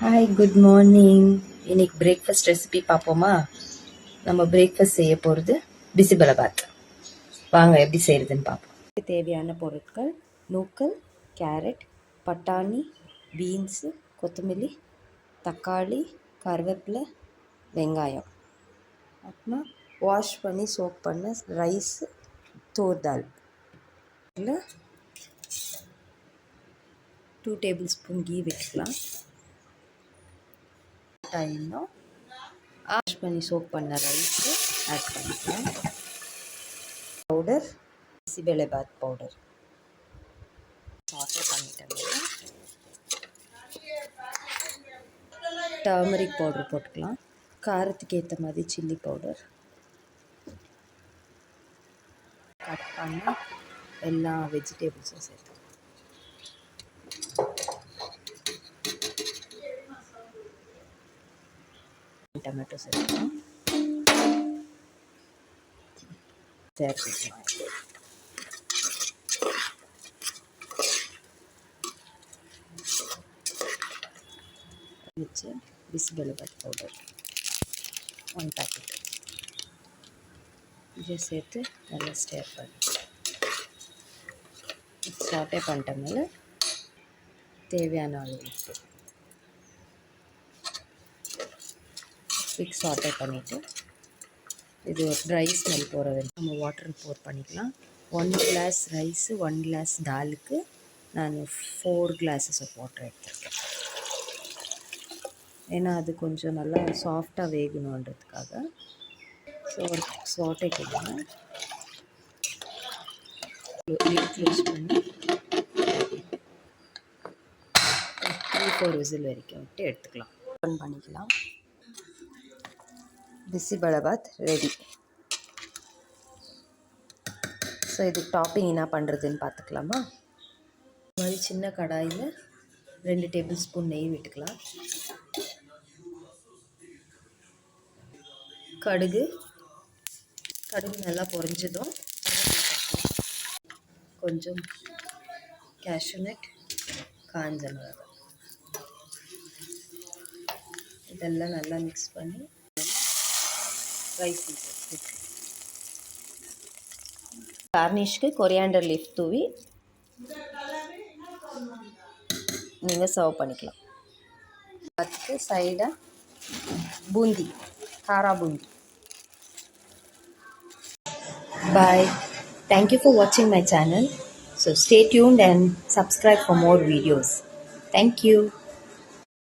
Hi good morning. இன்னைக்கு breakfast recipe பார்ப்போமா? நம்ம பிரேக்ஃபாஸ்ட் செய்ய போகிறது பிசிபெலாபாத். வாங்க எப்படி செய்கிறதுன்னு பார்ப்போம். தேவையான பொருட்கள்: நூக்கல், கேரட், பட்டாணி, பீன்ஸு, கொத்தமல்லி, தக்காளி, கருவேப்பிலை, வெங்காயம். அப்புறமா வாஷ் பண்ணி சோக் பண்ண ரைஸு, தூர் தால். இல்லை 2 டேபிள் ஸ்பூன் கீ விட்டுக்கலாம். இன்னும் வாஷ் பண்ணி சோக் பண்ண ரைஸு ஆட் பண்ணிக்கலாம். பவுடர், பிசிபெலாபாத் பவுடர் சாட்டே பண்ணிட்டோம். டர்மரிக் பவுடர் போட்டுக்கலாம். காரத்துக்கு ஏற்ற மாதிரி சில்லி பவுடர். கட் பண்ண எல்லா வெஜிடபிள்ஸும் சேர்த்து டொமேட்டோ சேர்த்துக்கலாம். சேர்த்துக்கலாம் வச்சு பிசிபெலாபாத் பவுடர் 1 பாக்கெட் இதை சேர்த்து நல்லா ஸ்டேர் பண்ணி சாட்டே பண்ணிட்டோம்னால தேவையான அளவு உப்பு சாட்டே பண்ணிவிட்டு இது ஒரு ட்ரை ஸ்மெல் போகிற வரைக்கும் நம்ம வாட்டர் போர் பண்ணிக்கலாம். 1 கிளாஸ் ரைஸு 1 கிளாஸ் தாலுக்கு நான் 4 கிளாஸஸ் ஆஃப் வாட்டர் எடுத்துருக்கேன். ஏன்னா அது கொஞ்சம் நல்லா சாஃப்டாக வேகணுன்றதுக்காக. ஸோ ஒரு சாட்டே கொடுங்க. க்ளோஸ் பண்ணி 3-4 விசில் வரைக்கும் விட்டு எடுத்துக்கலாம். ஓப்பன் பண்ணிக்கலாம். பிசிபெலாபாத் ரெடி. ஸோ இதுக்கு டாப்பிங் என்ன பண்ணுறதுன்னு பார்த்துக்கலாமா? இந்த மாதிரி சின்ன கடாயில் 2 டேபிள் ஸ்பூன் நெய் விட்டுக்கலாம். கடுகு நல்லா பொரிஞ்சதும் கொஞ்சம் கேஷ்யூநட், காஞ்ச மிளகாய் இதெல்லாம் நல்லா மிக்ஸ் பண்ணி ரைஸ் கார்னிஷ்க்கு கொரியாண்டர் லீஃப் தூவி நீங்கள் சர்வ் பண்ணிக்கலாம். அதுக்கு சைடாக பூந்தி, காரா boondi. Bye. Thank you for watching my channel. So stay tuned and subscribe for more videos. Thank you.